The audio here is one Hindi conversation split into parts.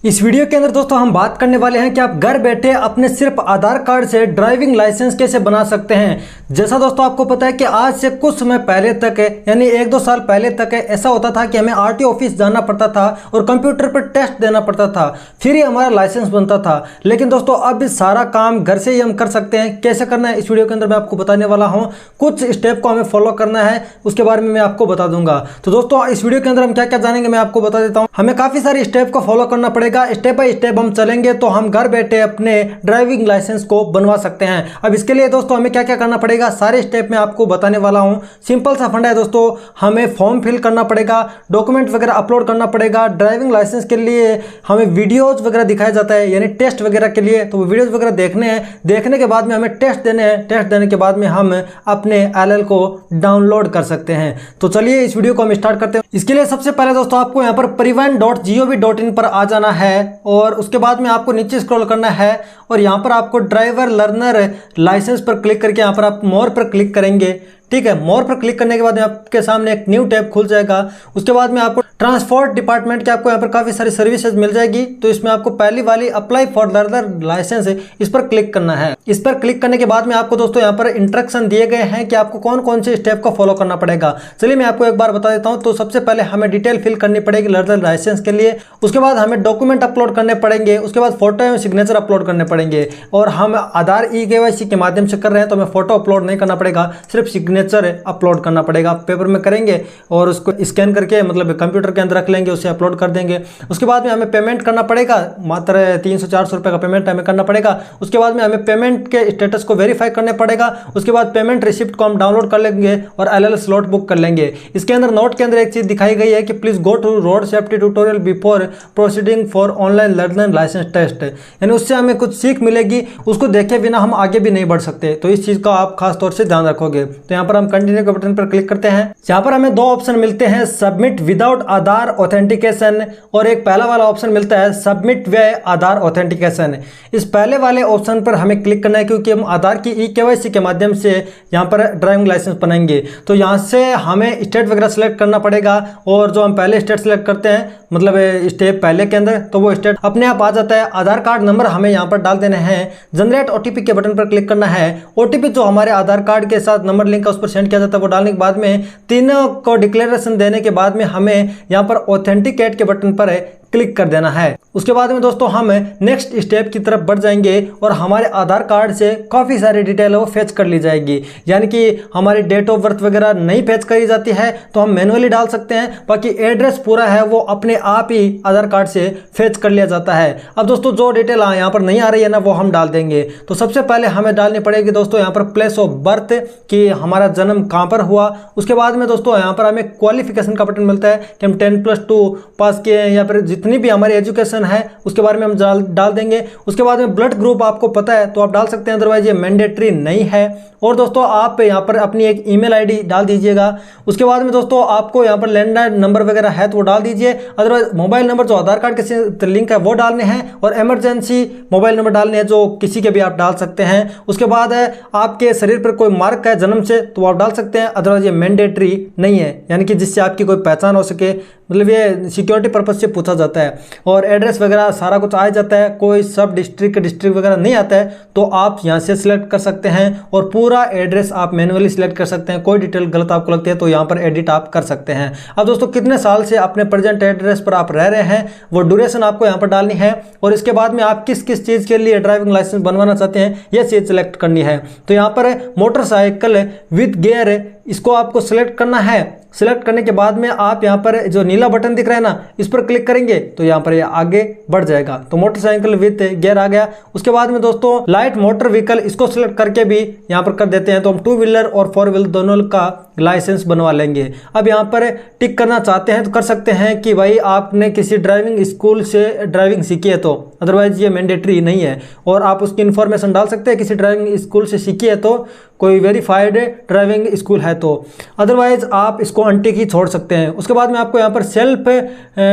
इस वीडियो के अंदर दोस्तों हम बात करने वाले हैं कि आप घर बैठे अपने सिर्फ आधार कार्ड से ड्राइविंग लाइसेंस कैसे बना सकते हैं। जैसा दोस्तों आपको पता है कि आज से कुछ समय पहले तक यानी 1-2 साल पहले तक ऐसा होता था कि हमें आरटीओ ऑफिस जाना पड़ता था और कंप्यूटर पर टेस्ट देना पड़ता था, फिर ही हमारा लाइसेंस बनता था। लेकिन दोस्तों अब सारा काम घर से ही हम कर सकते हैं। कैसे करना है इस वीडियो के अंदर मैं आपको बताने वाला हूँ। कुछ स्टेप को हमें फॉलो करना है, उसके बारे में मैं आपको बता दूंगा। तो दोस्तों इस वीडियो के अंदर हम क्या क्या जानेंगे मैं आपको बता देता हूँ। हमें काफी सारे स्टेप को फॉलो करना पड़ेगा। स्टेप बाय स्टेप हम चलेंगे तो हम घर बैठे अपने ड्राइविंग लाइसेंस को बनवा सकते हैं। अब इसके लिए दोस्तों हमें क्या क्या करना पड़ेगा, सारे स्टेप मैं आपको बताने वाला हूं। सिंपल सा फंडा है दोस्तों, हमें फॉर्म फिल करना पड़ेगा, डॉक्यूमेंट वगैरह अपलोड करना पड़ेगा। ड्राइविंग लाइसेंस के लिए हमें वीडियोज वगैरह दिखाया जाता है, यानी टेस्ट वगैरह के लिए। तो वीडियोज वगैरह देखने हैं, देखने के बाद में हमें टेस्ट देने हैं, टेस्ट देने के बाद में हम अपने एलएल को डाउनलोड कर सकते हैं। तो चलिए इस वीडियो को हम स्टार्ट करते हैं। इसके लिए सबसे पहले दोस्तों आपको यहाँ पर परिवहन.gov.in पर आ जाना है और उसके बाद में आपको नीचे स्क्रॉल करना है और यहाँ पर आपको ड्राइवर लर्नर लाइसेंस पर क्लिक करके यहाँ पर आप मोर पर क्लिक करेंगे। ठीक है, मोर पर क्लिक करने के बाद में आपके सामने एक न्यू टैब खुल जाएगा। उसके बाद में आपको ट्रांसपोर्ट डिपार्टमेंट के आपको यहाँ पर काफ़ी सारी सर्विसेज मिल जाएगी। तो इसमें आपको पहली वाली अप्लाई फॉर लर्नर लाइसेंस है, इस पर क्लिक करना है। इस पर क्लिक करने के बाद में आपको दोस्तों यहाँ पर इंस्ट्रक्शन दिए गए हैं कि आपको कौन कौन से स्टेप को फॉलो करना पड़ेगा। चलिए मैं आपको एक बार बता देता हूँ। तो सबसे पहले हमें डिटेल फिल करनी पड़ेगी लर्नर लाइसेंस के लिए। उसके बाद हमें डॉक्यूमेंट अपलोड करने पड़ेंगे। उसके बाद फोटो एवं सिग्नेचर अपलोड करने पड़ेंगे। और हम आधार ई-KYC के माध्यम से कर रहे हैं तो हमें फोटो अपलोड नहीं करना पड़ेगा, सिर्फ सिग्नेचर अपलोड करना पड़ेगा। पेपर में करेंगे और उसको स्कैन करके मतलब कंप्यूटर के अंदर रख लेंगे, उसे अपलोड कर देंगे। उसके बाद में हमें पेमेंट करना पड़ेगा, मात्र 300-400 रुपये का पेमेंट हमें करना पड़ेगा। उसके बाद में हमें पेमेंट के स्टेटस को वेरीफाई करने पड़ेगा। उसके बाद पेमेंट रिसिप्ट को हम डाउनलोड कर लेंगे और एलएल स्लॉट बुक कर लेंगे। इसके अंदर नोट के अंदर एक चीज दिखाई गई है कि please go to road safety tutorial before proceeding for online learner licence test, यानी उससे हमें कुछ सीख मिलेगी। उसको देखे बिना हम आगे भी नहीं बढ़ सकते, तो इस चीज का आप खास तौर से ध्यान रखोगे। तो यहाँ पर हम कंटिन्यू के बटन पर क्लिक करते हैं। यहाँ पर हमें 2 ऑप्शन मिलते हैं, सबमिट विदाउट आधार ऑथेंटिकेशन और एक पहला वाला ऑप्शन मिलता है सबमिट वे आधार ऑथेंटिकेशन। इस पहले वाले ऑप्शन पर हमें क्लिक करना है क्योंकि हम आधार की ई-KYC के माध्यम से यहाँ पर ड्राइविंग लाइसेंस बनाएंगे। तो यहाँ से हमें स्टेट वगैरह सेलेक्ट करना पड़ेगा और जो हम पहले स्टेट सेलेक्ट करते हैं मतलब स्टेप पहले के अंदर, तो वो स्टेट अपने आप आ जाता है। आधार कार्ड नंबर हमें यहाँ पर डाल देने हैं। जनरेट OTP के बटन पर क्लिक करना है। OTP जो हमारे आधार कार्ड के साथ नंबर लिंक है उस पर सेंड किया जाता है, वो डालने के बाद में तीनों को डिक्लेरेशन देने के बाद में हमें यहाँ पर ऑथेंटिकेट के बटन पर क्लिक कर देना है। उसके बाद में दोस्तों हम नेक्स्ट स्टेप की तरफ बढ़ जाएंगे और हमारे आधार कार्ड से काफ़ी सारी डिटेल वो फेच कर ली जाएगी। यानी कि हमारी डेट ऑफ बर्थ वगैरह नहीं फेच करी जाती है तो हम मैनुअली डाल सकते हैं, बाकी एड्रेस पूरा है वो अपने आप ही आधार कार्ड से फेच कर लिया जाता है। अब दोस्तों जो डिटेल यहाँ पर नहीं आ रही है ना वो हम डाल देंगे। तो सबसे पहले हमें डालनी पड़ेगी दोस्तों यहाँ पर प्लेस ऑफ बर्थ कि हमारा जन्म कहाँ पर हुआ। उसके बाद में दोस्तों यहाँ पर हमें क्वालिफिकेशन का बटन मिलता है कि हम 10+2 पास किए हैं या फिर जितनी भी हमारी एजुकेशन है उसके बारे में हम डाल देंगे। उसके बाद में ब्लड ग्रुप आपको पता है तो आप डाल सकते हैं, अदरवाइज ये मैंडेटरी नहीं है। और दोस्तों आप यहाँ पर अपनी एक ईमेल आईडी डाल दीजिएगा। उसके बाद में दोस्तों आपको यहाँ पर लैंडलाइन नंबर वगैरह है तो वो डाल दीजिए, अदरवाइज मोबाइल नंबर जो आधार कार्ड के लिंक है वो डालने हैं और इमरजेंसी मोबाइल नंबर डालने हैं जो किसी के भी आप डाल सकते हैं। उसके बाद है आपके शरीर पर कोई मार्क है जन्म से तो आप डाल सकते हैं, अदरवाइज ये मैंडेटरी नहीं है, यानी कि जिससे आपकी कोई पहचान हो सके, मतलब ये सिक्योरिटी पर्पज से पूछा जाता है। और एड्रेस वगैरह सारा कुछ आ जाता है, कोई सब डिस्ट्रिक्ट वगैरह नहीं आता है तो आप यहाँ से सिलेक्ट कर सकते हैं और पूरा एड्रेस आप मैनुअली सिलेक्ट कर सकते हैं। कोई डिटेल गलत आपको लगती है तो यहाँ पर एडिट आप कर सकते हैं। अब दोस्तों कितने साल से अपने प्रेजेंट एड्रेस पर आप रह रहे हैं वो ड्यूरेशन आपको यहाँ पर डालनी है और इसके बाद में आप किस किस चीज़ के लिए ड्राइविंग लाइसेंस बनवाना चाहते हैं यह चीज़ सिलेक्ट करनी है। तो यहाँ पर मोटरसाइकिल विद गियर इसको आपको सिलेक्ट करना है। सिलेक्ट करने के बाद में आप यहाँ पर जो नीला बटन दिख रहा है ना इस पर क्लिक करेंगे तो यहाँ पर ये आगे बढ़ जाएगा। तो मोटरसाइकिल विद गियर आ गया। उसके बाद में दोस्तों लाइट मोटर व्हीकल इसको सिलेक्ट करके भी यहाँ पर कर देते हैं तो हम 2 व्हीलर और 4 व्हीलर दोनों का लाइसेंस बनवा लेंगे। अब यहाँ पर टिक करना चाहते हैं तो कर सकते हैं कि भाई आपने किसी ड्राइविंग स्कूल से ड्राइविंग सीखी है तो, अदरवाइज ये मैंडेटरी नहीं है। और आप उसकी इन्फॉर्मेशन डाल सकते हैं किसी ड्राइविंग स्कूल से सीखी है तो, कोई वेरीफाइड ड्राइविंग स्कूल है तो, अदरवाइज आप इसको अनटिक ही छोड़ सकते हैं। उसके बाद में आपको यहाँ पर सेल्फ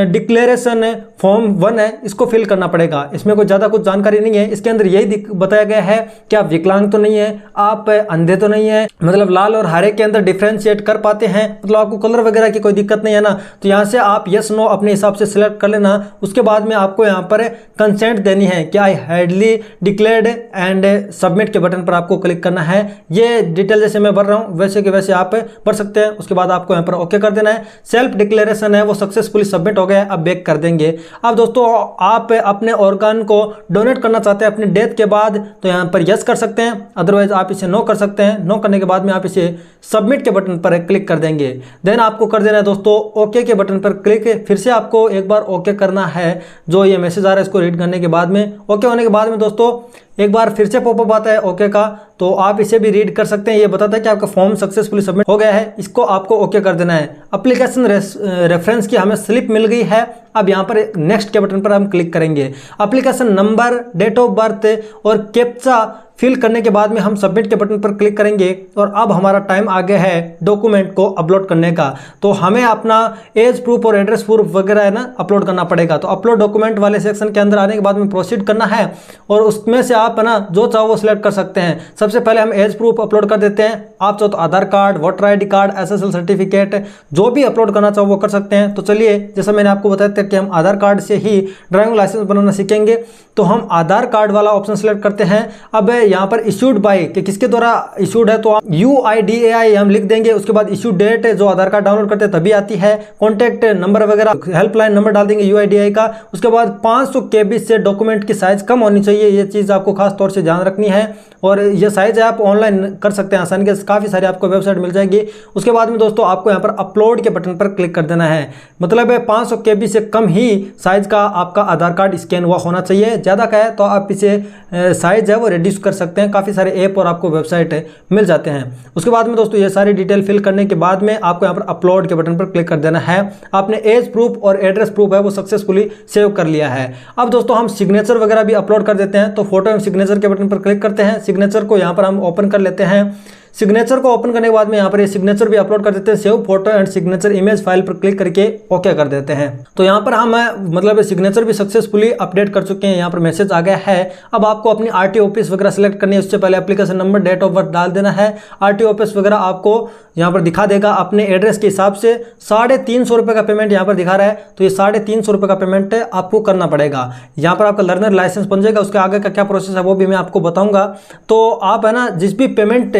डिक्लेरेशन फॉर्म 1 है, इसको फिल करना पड़ेगा। इसमें कोई ज़्यादा कुछ जानकारी नहीं है, इसके अंदर यही बताया गया है कि आप विकलांग तो नहीं है, आप अंधे तो नहीं है, मतलब लाल और हरे के अंदर डिफ्रेंशिएट कर पाते हैं, मतलब आपको कलर वगैरह की कोई दिक्कत नहीं है ना। तो यहाँ से आप यस नो अपने हिसाब से सिलेक्ट कर लेना। उसके बाद में आपको यहाँ पर कंसेंट देनी है कि आई हैडली डिक्लेयर्ड एंड सबमिट के बटन पर आपको क्लिक करना है। ये डिटेल जैसे मैं भर रहा हूँ वैसे के वैसे आप भर सकते हैं। उसके बाद आपको यहाँ पर ओके कर देना है। सेल्फ डिक्लेरेशन है वो सक्सेसफुली सबमिट हो गया है, अब बैक कर देंगे। अब दोस्तों आप अपने ऑर्गन को डोनेट करना चाहते हैं अपनी डेथ के बाद, तो यहाँ पर यस कर सकते हैं, अदरवाइज आप इसे नो कर सकते हैं। नो करने के बाद में आप इसे सबमिट के बटन पर क्लिक कर देंगे। देन आपको कर देना है दोस्तों ओके के बटन पर क्लिक। फिर से आपको एक बार ओके करना है। जो ये मैसेज आ रहा है इसको रीड करने के बाद में, ओके होने के बाद में दोस्तों एक बार फिर से पॉपअप आता है ओके का, तो आप इसे भी रीड कर सकते हैं। ये बताता है कि आपका फॉर्म सक्सेसफुली सबमिट हो गया है, इसको आपको ओके कर देना है। एप्लीकेशन रेफरेंस की हमें स्लिप मिल गई है। अब यहाँ पर नेक्स्ट के बटन पर हम क्लिक करेंगे। Application number, date of birth और कैप्चा फिल करने के बाद में हम सबमिट के बटन पर क्लिक करेंगे और अब हमारा टाइम आ गया है डॉक्यूमेंट को अपलोड करने का। तो हमें अपना एज प्रूफ और एड्रेस प्रूफ वगैरह है ना अपलोड करना पड़ेगा। तो अपलोड डॉक्यूमेंट वाले सेक्शन के अंदर आने के बाद में प्रोसीड करना है और उसमें से आप है ना जो चाहो वो सिलेक्ट कर सकते हैं। सबसे पहले हम एज प्रूफ अपलोड कर देते हैं। आप चाहो तो Aadhaar card, voter ID card, SSL certificate जो भी अपलोड करना चाहो वो कर सकते हैं। तो चलिए, जैसा मैंने आपको बताया था कि हम आधार कार्ड से ही ड्राइविंग लाइसेंस बनाना सीखेंगे, तो हम आधार कार्ड वाला ऑप्शन सेलेक्ट करते हैं। अब यहाँ पर इशूड बाय कि किसके द्वारा इशूड है, तो आप UIDAI हम लिख देंगे। उसके बाद इशू डेट जो आधार कार्ड डाउनलोड करते हैं तभी आती है। कॉन्टैक्ट नंबर वगैरह हेल्पलाइन नंबर डाल देंगे UIDAI का। उसके बाद 500 KB से डॉक्यूमेंट की साइज कम होनी चाहिए, ये चीज़ आपको खास तौर से ध्यान रखनी है। और ये साइज आप ऑनलाइन कर सकते हैं आसानी के, काफ़ी सारी आपको वेबसाइट मिल जाएगी। उसके बाद में दोस्तों आपको यहाँ पर अपलोड के बटन पर क्लिक कर देना है। मतलब 500 KB से कम ही साइज का आपका आधार कार्ड स्कैन हुआ होना चाहिए। ज़्यादा का है तो आप इसे साइज है वो रिड्यूस कर सकते हैं। काफ़ी सारे ऐप और आपको वेबसाइट मिल जाते हैं। उसके बाद में दोस्तों ये सारी डिटेल फिल करने के बाद में आपको यहाँ पर अपलोड के बटन पर क्लिक कर देना है। आपने एज प्रूफ और एड्रेस प्रूफ है वो सक्सेसफुली सेव कर लिया है। अब दोस्तों हम सिग्नेचर वगैरह भी अपलोड कर देते हैं। तो फोटो एंड सिग्नेचर के बटन पर क्लिक करते हैं। सिग्नेचर को यहाँ पर हम ओपन कर लेते हैं। सिग्नेचर को ओपन करने के बाद में यहाँ पर ये सिग्नेचर भी अपलोड कर देते हैं। Save photo and signature image file पर क्लिक करके ओके कर देते हैं। तो यहाँ पर हम मतलब सिग्नेचर भी सक्सेसफुली अपडेट कर चुके हैं। यहाँ पर मैसेज आ गया है। अब आपको अपनी RTO ऑफिस वगैरह सेलेक्ट करनी है। उससे पहले application number, date of birth डाल देना है। RTO ऑफिस वगैरह आपको यहाँ पर दिखा देगा अपने एड्रेस के हिसाब से। 350 रुपये का पेमेंट यहाँ पर दिखा रहा है, तो ये 350 रुपये का पेमेंट आपको करना पड़ेगा। यहाँ पर आपका लर्नर लाइसेंस बन जाएगा। उसके आगे का क्या प्रोसेस है वो भी मैं आपको बताऊंगा। तो आप है ना जिस भी पेमेंट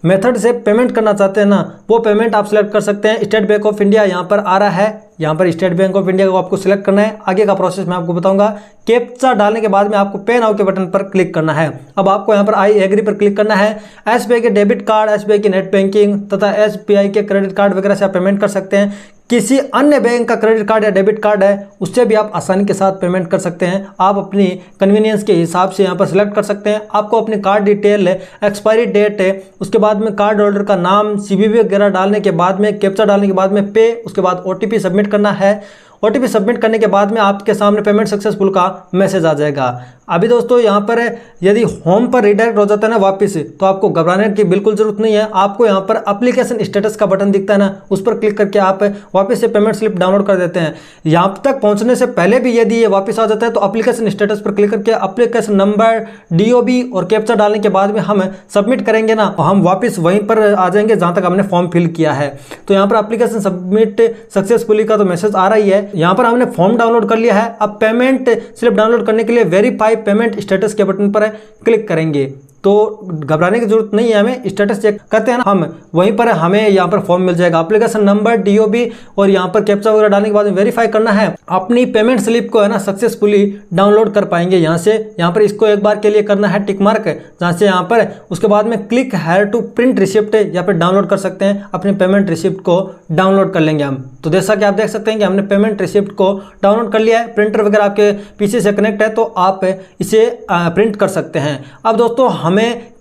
मेथड से पेमेंट करना चाहते हैं ना वो पेमेंट आप सिलेक्ट कर सकते हैं। स्टेट बैंक ऑफ इंडिया यहाँ पर आ रहा है, यहाँ पर स्टेट बैंक ऑफ इंडिया को आपको सिलेक्ट करना है। आगे का प्रोसेस मैं आपको बताऊंगा। कैप्चा डालने के बाद में आपको पे नाउ के बटन पर क्लिक करना है। अब आपको यहाँ पर आई एग्री पर क्लिक करना है। SBI के डेबिट कार्ड, SBI की नेट बैंकिंग तथा SBI के क्रेडिट कार्ड वगैरह से आप पेमेंट कर सकते हैं। किसी अन्य बैंक का क्रेडिट कार्ड या डेबिट कार्ड है उससे भी आप आसानी के साथ पेमेंट कर सकते हैं। आप अपनी कन्वीनियंस के हिसाब से यहाँ पर सिलेक्ट कर सकते हैं। आपको अपनी कार्ड डिटेल, एक्सपायरी डेट है, उसके बाद में कार्ड होल्डर का नाम, CVV वगैरह डालने के बाद में, कैप्चा डालने के बाद में पे, उसके बाद OTP सबमिट करना है। OTP सबमिट करने के बाद में आपके सामने पेमेंट सक्सेसफुल का मैसेज आ जाएगा। अभी दोस्तों यहाँ पर यदि होम पर रिडायरेक्ट हो जाता है ना वापस, तो आपको घबराने की बिल्कुल जरूरत नहीं है। आपको यहाँ पर एप्लीकेशन स्टेटस का बटन दिखता है ना, उस पर क्लिक करके आप वापस से पेमेंट स्लिप डाउनलोड कर देते हैं। यहाँ तक पहुँचने से पहले भी यदि ये वापस आ जाता है तो एप्लीकेशन स्टेटस पर क्लिक करके एप्लीकेशन नंबर, DOB और कैप्चा डालने के बाद में हम सबमिट करेंगे ना, हम वापस वहीं पर आ जाएंगे जहाँ तक हमने फॉर्म फिल किया है। तो यहाँ पर एप्लीकेशन सबमिट सक्सेसफुली का तो मैसेज आ रही है। यहाँ पर हमने फॉर्म डाउनलोड कर लिया है। अब पेमेंट स्लिप डाउनलोड करने के लिए वेरीफाई पेमेंट स्टेटस के बटन पर क्लिक करेंगे। तो घबराने की जरूरत नहीं है, हमें स्टेटस चेक करते हैं ना हम, वहीं पर हमें यहाँ पर फॉर्म मिल जाएगा। एप्लीकेशन नंबर, DOB और यहाँ पर कैप्चा वगैरह डालने के बाद वेरीफाई करना है। अपनी पेमेंट स्लिप को है ना सक्सेसफुली डाउनलोड कर पाएंगे यहाँ से। यहाँ पर इसको एक बार के लिए करना है टिक मार्क, जहाँ से यहाँ पर उसके बाद में click here to print receipt यहाँ पर डाउनलोड कर सकते हैं। अपनी पेमेंट रिसिप्ट को डाउनलोड कर लेंगे हम। तो जैसा कि आप देख सकते हैं कि हमने पेमेंट रिसिप्ट को डाउनलोड कर लिया है। प्रिंटर वगैरह आपके PC से कनेक्ट है तो आप इसे प्रिंट कर सकते हैं। अब दोस्तों हमें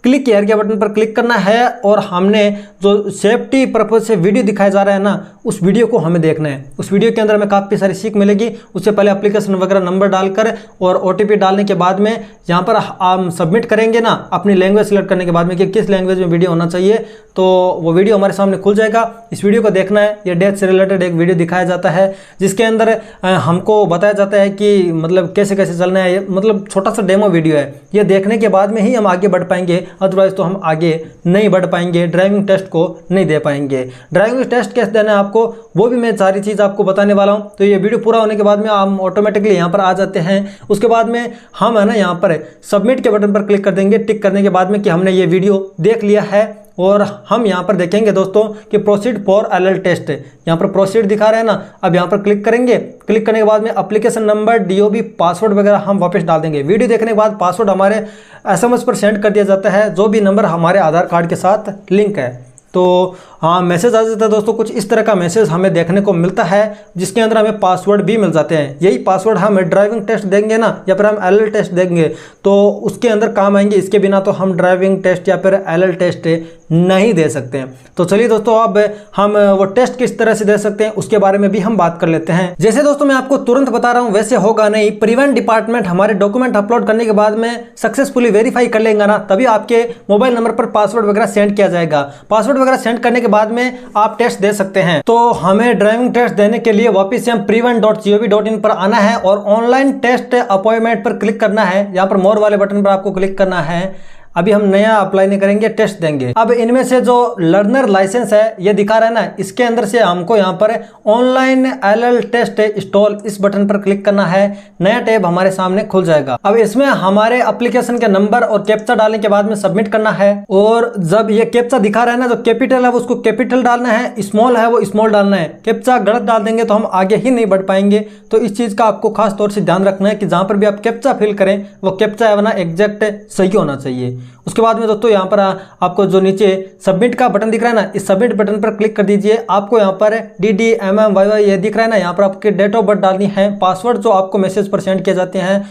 क्लिक हियर के बटन पर क्लिक करना है और हमने जो सेफ्टी पर्पज से वीडियो दिखाया जा रहा है ना, उस वीडियो को हमें देखना है। उस वीडियो के अंदर हमें काफ़ी सारी सीख मिलेगी। उससे पहले एप्लीकेशन वगैरह नंबर डालकर और OTP डालने के बाद में यहाँ पर हम सबमिट करेंगे ना, अपनी लैंग्वेज सेलेक्ट करने के बाद में कि किस लैंग्वेज में वीडियो होना चाहिए, तो वो वीडियो हमारे सामने खुल जाएगा। इस वीडियो को देखना है। ये डेथ से रिलेटेड एक वीडियो दिखाया जाता है जिसके अंदर हमको बताया जाता है कि मतलब कैसे कैसे चलना है। मतलब छोटा सा डेमो वीडियो है। ये देखने के बाद में ही हम आगे बढ़ पाएंगे, अदरवाइज तो हम आगे नहीं बढ़ पाएंगे, ड्राइविंग टेस्ट को नहीं दे पाएंगे। ड्राइविंग टेस्ट कैसे देना है आपको, वो भी मैं सारी चीज़ आपको बताने वाला हूँ। तो ये वीडियो पूरा होने के बाद में हम ऑटोमेटिकली यहाँ पर आ जाते हैं। उसके बाद में हम है ना यहाँ पर सबमिट के बटन पर क्लिक कर देंगे, टिक करने के बाद में कि हमने ये वीडियो देख लिया है। और हम यहाँ पर देखेंगे दोस्तों कि प्रोसीड फॉर LL टेस्ट, यहाँ पर प्रोसीड दिखा रहे हैं ना। अब यहाँ पर क्लिक करेंगे। क्लिक करने के बाद में एप्लीकेशन नंबर, DOB, पासवर्ड वगैरह हम वापस डाल देंगे। वीडियो देखने के बाद पासवर्ड हमारे SMS पर सेंड कर दिया जाता है, जो भी नंबर हमारे आधार कार्ड के साथ लिंक है। तो हाँ, मैसेज आ जाता है दोस्तों। कुछ इस तरह का मैसेज हमें देखने को मिलता है जिसके अंदर हमें पासवर्ड भी मिल जाते हैं। यही पासवर्ड हम ड्राइविंग टेस्ट देंगे ना, या फिर हम LL टेस्ट देंगे तो उसके अंदर काम आएंगे। इसके बिना तो हम ड्राइविंग टेस्ट या फिर LL टेस्ट नहीं दे सकते हैं। तो चलिए दोस्तों, अब हम वो टेस्ट किस तरह से दे सकते हैं उसके बारे में भी हम बात कर लेते हैं। जैसे दोस्तों मैं आपको तुरंत बता रहा हूँ वैसे होगा नहीं। परिवहन डिपार्टमेंट हमारे डॉक्यूमेंट अपलोड करने के बाद में सक्सेसफुली वेरीफाई कर लेंगे ना, तभी आपके मोबाइल नंबर पर पासवर्ड वगैरह सेंड किया जाएगा। पासवर्ड वगैरह सेंड करने के बाद में आप टेस्ट दे सकते हैं। तो हमें ड्राइविंग टेस्ट देने के लिए वापस से हम परिवहन.gov.in पर आना है और ऑनलाइन टेस्ट अपॉइंटमेंट पर क्लिक करना है। यहाँ पर मोर वाले बटन पर आपको क्लिक करना है। अभी हम नया अप्लाई नहीं करेंगे, टेस्ट देंगे। अब इनमें से जो लर्नर लाइसेंस है ये दिखा रहा है ना, इसके अंदर से हमको यहाँ पर ऑनलाइन LL टेस्ट इंस्टॉल, इस बटन पर क्लिक करना है। नया टैब हमारे सामने खुल जाएगा। अब इसमें हमारे एप्लीकेशन के नंबर और कैप्चा डालने के बाद में सबमिट करना है। और जब ये कैप्चा दिखा रहा है ना, जो कैपिटल है वो उसको कैपिटल डालना है, स्मॉल है वो स्मॉल डालना है। कैप्चा गलत डाल देंगे तो हम आगे ही नहीं बढ़ पाएंगे। तो इस चीज का आपको खास तौर से ध्यान रखना है कि जहां पर भी आप कैप्चा फिल करें वो कैप्चा है ना एग्जैक्ट सही होना चाहिए। उसके बाद में दोस्तों यहाँ पर आपको जो नीचे सबमिट का बटन दिख रहा है ना, इस सबमिट बटन पर क्लिक कर दीजिए। आपको यहाँ पर DD MM ये दिख रहा है ना, यहाँ पर आपकी डेट ऑफ बर्थ डालनी है। पासवर्ड जो आपको मैसेज पर सेंड किए जाते हैं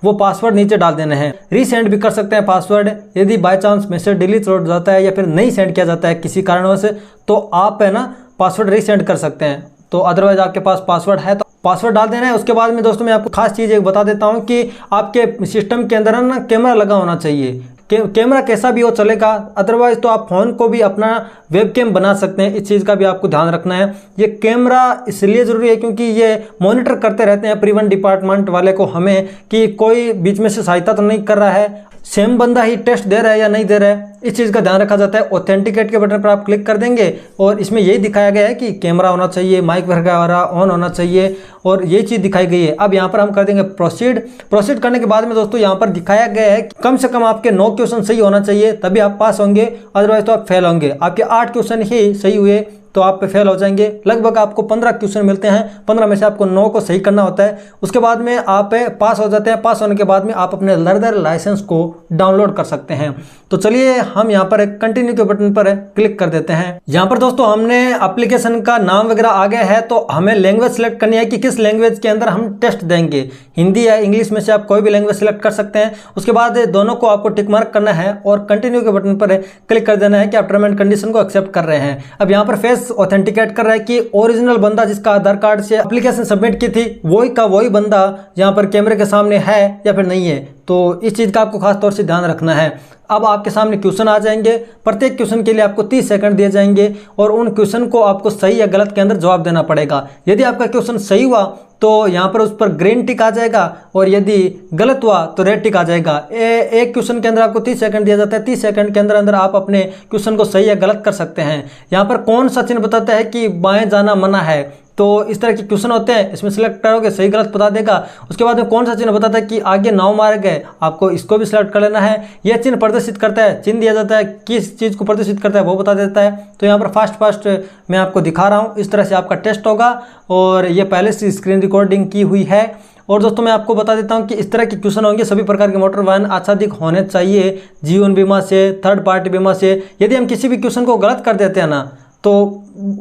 वो पासवर्ड नीचे डाल देना है। रीसेंड भी कर सकते हैं पासवर्ड, यदि बाय चांस मैसेज डिलीट हो जाता है या फिर नहीं सेंड किया जाता है किसी कारणों से, तो आप है ना पासवर्ड रीसेंड कर सकते हैं। तो अदरवाइज आपके पास पासवर्ड है तो पासवर्ड डाल देना है। उसके बाद में दोस्तों मैं आपको खास चीज़ एक बता देता हूँ कि आपके सिस्टम के अंदर ना कैमरा लगा होना चाहिए। कैमरा कैसा भी हो चलेगा, अदरवाइज तो आप फ़ोन को भी अपना वेबकैम बना सकते हैं। इस चीज़ का भी आपको ध्यान रखना है। ये कैमरा इसलिए ज़रूरी है क्योंकि ये मॉनिटर करते रहते हैं परिवहन डिपार्टमेंट वाले को हमें कि कोई बीच में से सहायता तो नहीं कर रहा है, सेम बंदा ही टेस्ट दे रहा है या नहीं दे रहा है, इस चीज़ का ध्यान रखा जाता है। ऑथेंटिकेट के बटन पर आप क्लिक कर देंगे और इसमें यही दिखाया गया है कि कैमरा होना चाहिए, माइक वगैरह ऑन होना चाहिए और ये चीज़ दिखाई गई है। अब यहाँ पर हम कर देंगे प्रोसीड। प्रोसीड करने के बाद में दोस्तों यहाँ पर दिखाया गया है कि कम से कम आपके 9 क्वेश्चन सही होना चाहिए, तभी आप पास होंगे, अदरवाइज तो आप फेल होंगे। आपके 8 क्वेश्चन ही सही हुए तो आप पे फेल हो जाएंगे। लगभग आपको 15 क्वेश्चन मिलते हैं, 15 में से आपको 9 को सही करना होता है। उसके बाद में आप पास हो जाते हैं। पास होने के बाद में आप अपने लर्नर लाइसेंस को डाउनलोड कर सकते हैं। तो चलिए हम यहाँ पर कंटिन्यू के बटन पर क्लिक कर देते हैं। यहाँ पर दोस्तों हमने एप्लीकेशन का नाम वगैरह आ गया है, तो हमें लैंग्वेज सेलेक्ट करनी है कि किस लैंग्वेज के अंदर हम टेस्ट देंगे। हिंदी या इंग्लिश में से आप कोई भी लैंग्वेज सेलेक्ट कर सकते हैं। उसके बाद दोनों को आपको टिक मार्क करना है और कंटिन्यू के बटन पर क्लिक कर देना है कि आप टर्म एंड कंडीशन को एक्सेप्ट कर रहे हैं। अब यहाँ पर फेस ऑथेंटिकेट कर रहा है कि ओरिजिनल बंदा जिसका आधार कार्ड से एप्लीकेशन सबमिट की थी वही का वही बंदा यहाँ पर कैमरे के सामने है या फिर नहीं है। तो इस चीज़ का आपको खास तौर से ध्यान रखना है। अब आपके सामने क्वेश्चन आ जाएंगे। प्रत्येक क्वेश्चन के लिए आपको 30 सेकंड दिए जाएंगे और उन क्वेश्चन को आपको सही या गलत के अंदर जवाब देना पड़ेगा। यदि आपका क्वेश्चन सही हुआ तो यहाँ पर उस पर ग्रीन टिक आ जाएगा और यदि गलत हुआ तो रेड टिक आ जाएगा। एक क्वेश्चन के अंदर आपको 30 सेकंड दिया जाता है। 30 सेकंड के अंदर अंदर आप अपने क्वेश्चन को सही या गलत कर सकते हैं। यहाँ पर कौन सा चिन्ह बताता है कि बाएं जाना मना है, तो इस तरह के क्वेश्चन होते हैं। इसमें सिलेक्ट करोगे सही गलत बता देगा। उसके बाद में कौन सा चिन्ह बताता है कि आगे 9 मार्ग है, आपको इसको भी सिलेक्ट कर लेना है। यह चिन्ह प्रदर्शित करता है, चिन्ह दिया जाता है, किस चीज़ को प्रदर्शित करता है वो बता देता है। तो यहाँ पर फास्ट मैं आपको दिखा रहा हूँ। इस तरह से आपका टेस्ट होगा और ये पहले से स्क्रीन रिकॉर्डिंग की हुई है। और दोस्तों मैं आपको बता देता हूं कि इस तरह के क्वेश्चन होंगे सभी प्रकार के मोटर वाहन आच्छादित होने चाहिए, जीवन बीमा से, थर्ड पार्टी बीमा से। यदि हम किसी भी क्वेश्चन को गलत कर देते हैं ना तो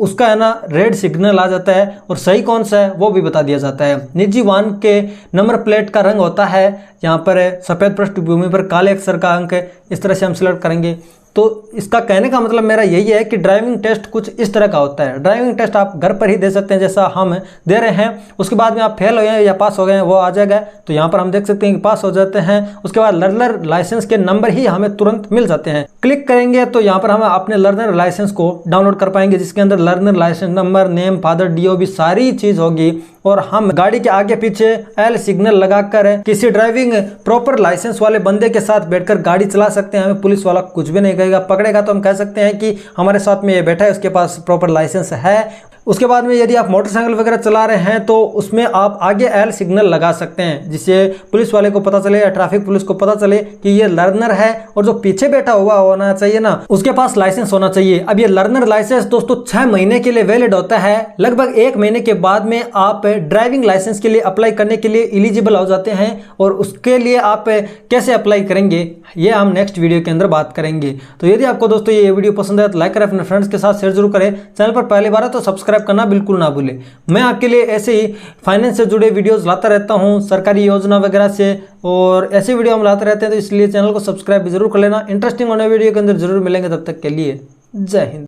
उसका है ना रेड सिग्नल आ जाता है और सही कौन सा है वो भी बता दिया जाता है। निजी वाहन के नंबर प्लेट का रंग होता है यहाँ पर सफ़ेद पृष्ठभूमि पर काले अक्षर का अंक, इस तरह से हम सिलेक्ट करेंगे। तो इसका कहने का मतलब मेरा यही है कि ड्राइविंग टेस्ट कुछ इस तरह का होता है। ड्राइविंग टेस्ट आप घर पर ही दे सकते हैं जैसा हम दे रहे हैं, उसके बाद में आप फेल हो गए या पास हो गए वो आ जाएगा। तो यहाँ पर हम देख सकते हैं कि पास हो जाते हैं, उसके बाद लर्नर लाइसेंस के नंबर ही हमें तुरंत मिल जाते हैं। क्लिक करेंगे तो यहाँ पर हम अपने लर्नर लाइसेंस को डाउनलोड कर पाएंगे, जिसके अंदर learner licence number, name, father, DOB सारी चीज़ होगी। और हम गाड़ी के आगे पीछे L सिग्नल लगाकर किसी ड्राइविंग प्रॉपर लाइसेंस वाले बंदे के साथ बैठकर गाड़ी चला सकते हैं। हमें पुलिस वाला कुछ भी नहीं कहेगा, पकड़ेगा तो हम कह सकते हैं कि हमारे साथ में ये बैठा है, उसके पास प्रॉपर लाइसेंस है। उसके बाद में यदि आप मोटरसाइकिल वगैरह चला रहे हैं तो उसमें आप आगे L सिग्नल लगा सकते हैं, जिससे पुलिस वाले को पता चले या ट्रैफिक पुलिस को पता चले कि ये लर्नर है और जो पीछे बैठा हुआ होना चाहिए ना उसके पास लाइसेंस होना चाहिए। अब ये लर्नर लाइसेंस दोस्तों 6 महीने के लिए वैलिड होता है। लगभग 1 महीने के बाद में आप ड्राइविंग लाइसेंस के लिए अप्लाई करने के लिए एलिजिबल हो जाते हैं, और उसके लिए आप कैसे अप्लाई करेंगे ये हम नेक्स्ट वीडियो के अंदर बात करेंगे। तो यदि आपको दोस्तों ये वीडियो पसंद है तो लाइक करें, अपने फ्रेंड्स के साथ शेयर जरूर करें। चैनल पर पहली बार है तो सब्सक्राइब करना बिल्कुल ना भूलें। मैं आपके लिए ऐसे ही फाइनेंस से जुड़े वीडियोस लाता रहता हूं, सरकारी योजना वगैरह से, और ऐसे वीडियो हम लाते रहते हैं, तो इसलिए चैनल को सब्सक्राइब भी जरूर कर लेना। इंटरेस्टिंग होने वीडियो के अंदर जरूर मिलेंगे, तब तक के लिए जय हिंद।